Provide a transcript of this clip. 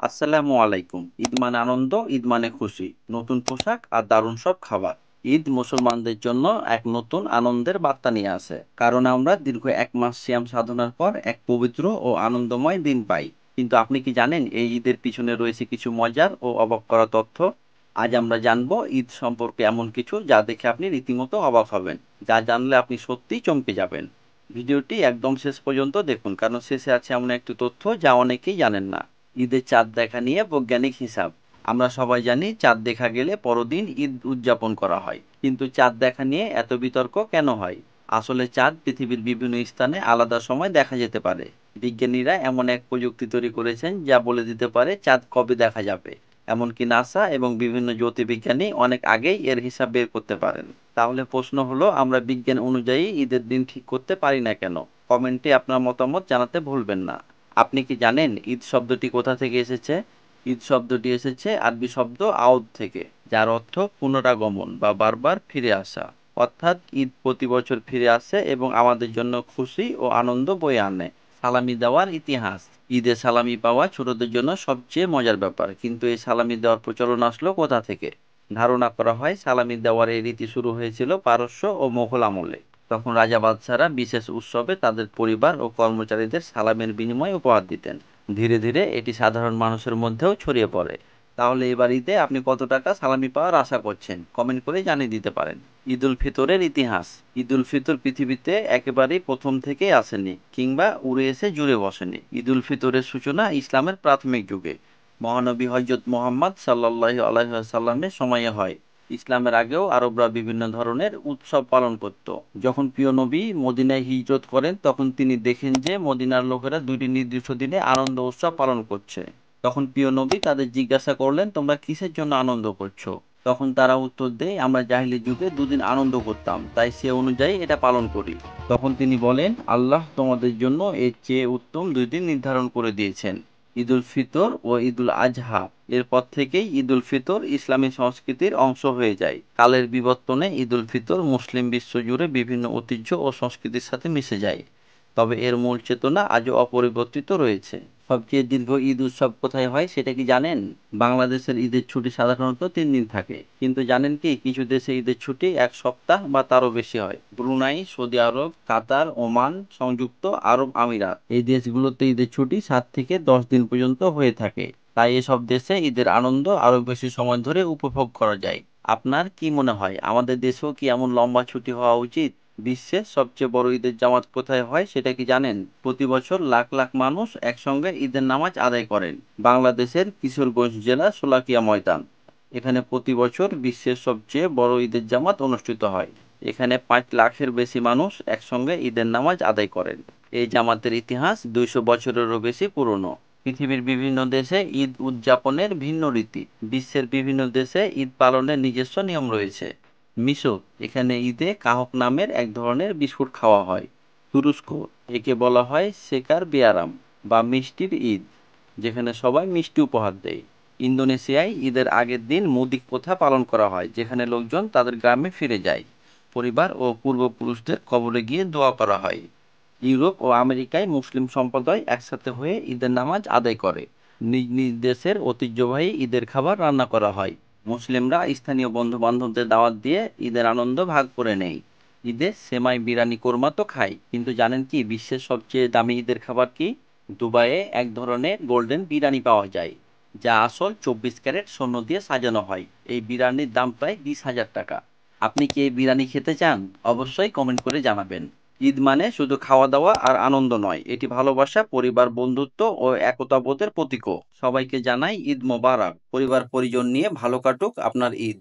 আসসালামু আলাইকুম। ঈদ মানে আনন্দ, ঈদ মানে খুশি, নতুন পোশাক আর দারুণ সব খাবার। ঈদ মুসলমানদের জন্য এক নতুন আনন্দের বার্তা নিয়ে আসে, কারণ আমরা দীর্ঘ 1 মাস সিয়াম সাধনার পর এক পবিত্র ও আনন্দময় দিন পাই। কিন্তু আপনি কি জানেন এই ঈদের পিছনে রয়েছে কিছু মজার ও অবাক করা তথ্য? আজ আমরা জানবো ঈদ সম্পর্কে এমন কিছু যা দেখে আপনি রীতিমতো অবাক হবেন, যা জানলে আপনি সত্যিই চমকে যাবেন। ভিডিওটি একদম শেষ পর্যন্ত দেখুন, কারণ শেষে আছে এমন একটি তথ্য যা অনেকেই জানেন না। ঈদের চাঁদ দেখা নিয়ে বৈজ্ঞানিক হিসাব। আমরা সবাই জানি চাঁদ দেখা গেলে পরদিন ঈদ উদযাপন করা হয়, কিন্তু চাঁদ দেখা নিয়ে এত বিতর্ক কেন হয়? আসলে চাঁদ পৃথিবীর বিভিন্ন স্থানে আলাদা সময় দেখা যেতে পারে। বিজ্ঞানীরা এমন এক প্রযুক্তি তৈরি করেছেন যা বলে দিতে পারে চাঁদ কবে দেখা যাবে। এমনকি নাসা এবং বিভিন্ন জ্যোতির্বিজ্ঞানী অনেক আগেই এর হিসাব বের করতে পারেন। তাহলে প্রশ্ন হলো, আমরা বিজ্ঞান অনুযায়ী ঈদের দিন ঠিক করতে পারি না কেন? কমেন্টে আপনার মতামত জানাতে ভুলবেন না। আপনি কি জানেন ঈদ শব্দটি কোথা থেকে এসেছে? ঈদ শব্দটি এসেছে আরবি শব্দ আউদ থেকে, যার অর্থ পুনরাগমন বা বারবার ফিরে আসা। অর্থাৎ ঈদ প্রতি বছর ফিরে আসে এবং আমাদের জন্য খুশি ও আনন্দ বয়ে আনে। সালামি দেওয়ার ইতিহাস। ঈদে সালামি পাওয়া ছোটদের জন্য সবচেয়ে মজার ব্যাপার, কিন্তু এই সালামি দেওয়ার প্রচলন আসলো কোথা থেকে? ধারণা করা হয় সালামি দেওয়ার এই রীতি শুরু হয়েছিল পারস্য ও মোঘল আমলে। তখন রাজা বাদশারা বিশেষ উৎসবে তাদের পরিবার ও কর্মচারীদের সালামের বিনিময়ে উপহার দিতেন। ধীরে ধীরে এটি সাধারণ মানুষের মধ্যেও ছড়িয়ে পড়ে। তাহলে এবার ঈদে আপনি কত টাকা সালামি পাওয়ার আশা করছেন, কমেন্ট করে জানিয়ে দিতে পারেন। ঈদ উল ফিতরের ইতিহাস। ঈদ উল ফিতর পৃথিবীতে একেবারেই প্রথম থেকেই আসেনি, কিংবা উড়ে এসে জুড়ে বসেনি। ঈদ উল ফিতরের সূচনা ইসলামের প্রাথমিক যুগে মহানবী হযরত মুহাম্মদ সাল্লাল্লাহু আলাইহি ওয়াসাল্লামের সময়ে হয়। ইসলামের আগেও আরবরা বিভিন্ন ধরনের উৎসব পালন করত। যখন প্রিয় নবী মদিনায় হিজরত করেন, তখন তিনি দেখেন যে মদিনার লোকেরা দুইটি নির্দিষ্ট দিনে আনন্দ উৎসব পালন করছে। তখন প্রিয় নবী তাদের জিজ্ঞাসা করলেন, তোমরা কিসের জন্য আনন্দ করছো? তখন তারা উত্তর দেয়, আমরা জাহিলি যুগে দুদিন আনন্দ করতাম, তাই সে অনুযায়ী এটা পালন করি। তখন তিনি বলেন, আল্লাহ তোমাদের জন্য এর চেয়ে উত্তম 2 দিন নির্ধারণ করে দিয়েছেন, ঈদুল ফিতর ও ঈদুল আজহা। এরপর থেকেই ঈদুল ফিতর ইসলামী সংস্কৃতির অংশ হয়ে যায়। কালের বিবর্তনে ঈদুল ফিতর মুসলিম বিশ্ব জুড়ে বিভিন্ন ঐতিহ্য ও সংস্কৃতির সাথে মিশে যায়, তবে এর মূল চেতনা আজও অপরিবর্তিত রয়েছে। সবচেয়ে দীর্ঘ ঈদ উৎসব কোথায় হয় সেটা কি জানেন? বাংলাদেশের ঈদের ছুটি সাধারণত 3 দিন থাকে, কিন্তু জানেন কি কিছু দেশে ঈদের ছুটি 1 সপ্তাহ বা তারও বেশি হয়। ব্রুনাই, সৌদি আরব, কাতার, ওমান, সংযুক্ত আরব আমিরাত, এই দেশগুলোতে ঈদের ছুটি 7 থেকে 10 দিন পর্যন্ত হয়ে থাকে। তাই এসব দেশে ঈদের আনন্দ আরো বেশি সময় ধরে উপভোগ করা যায়। আপনার কি মনে হয়, আমাদের দেশেও কি এমন লম্বা ছুটি হওয়া উচিত? বিশ্বের সবচেয়ে বড় ঈদের জামাত কোথায় হয় সেটা কি জানেন? প্রতি বছর লাখ লাখ মানুষ একসঙ্গে ঈদের নামাজ আদায় করেন বাংলাদেশের কিশোরগঞ্জ জেলার শোলাকিয়া ময়দান। এখানে প্রতি বছর বিশ্বের সবচেয়ে বড় ঈদের জামাত অনুষ্ঠিত হয়। এখানে 5 লাখের বেশি মানুষ একসঙ্গে ঈদের নামাজ আদায় করেন। এই জামাতের ইতিহাস 200 বছরেরও বেশি পুরনো। পৃথিবীর বিভিন্ন দেশে ঈদ উদযাপনের ভিন্ন রীতি। বিশ্বের বিভিন্ন দেশে ঈদ পালনের নিজস্ব নিয়ম রয়েছে। মিশর, এখানে ঈদে কাহক নামের এক ধরনের বিস্কুট খাওয়া হয়। তুরস্ক, একে বলা হয় শেকার বেয়ারাম বা মিষ্টির ঈদ, যেখানে সবাই মিষ্টি উপহার দেয়। ইন্দোনেশিয়ায় ঈদের আগের দিন মুদিক প্রথা পালন করা হয়, যেখানে লোকজন তাদের গ্রামে ফিরে যায়। পরিবার ও পূর্বপুরুষদের কবরে গিয়ে দোয়া করা হয়। ইউরোপ ও আমেরিকায় মুসলিম সম্প্রদায় একসাথে হয়ে ঈদের নামাজ আদায় করে। নিজ নিজ দেশের ঐতিহ্যবাহী ঈদের খাবার রান্না করা হয়। মুসলিমরা স্থানীয় বন্ধু বান্ধবদের দাওয়াত দিয়ে ঈদের আনন্দ ভাগ করে নেয়। ঈদে সেমাই, বিরিয়ানি, কোরমা তো খাই, কিন্তু জানেন কি বিশ্বের সবচেয়ে দামি ঈদের খাবার কি? দুবাইয়ে এক ধরনের গোল্ডেন বিরিয়ানি পাওয়া যায়, যা আসল 24 ক্যারেট স্বর্ণ দিয়ে সাজানো হয়। এই বিরিয়ানির দাম প্রায় 20,000 টাকা। আপনি কি এই বিরিয়ানি খেতে চান? অবশ্যই কমেন্ট করে জানাবেন। ঈদ মানে শুধু খাওয়া দাওয়া আর আনন্দ নয়, এটি ভালোবাসা, পরিবার, বন্ধুত্ব ও একতাবোধের প্রতীকও। সবাইকে জানাই ঈদ মোবারক। পরিবার পরিজন নিয়ে ভালো কাটুক আপনার ঈদ।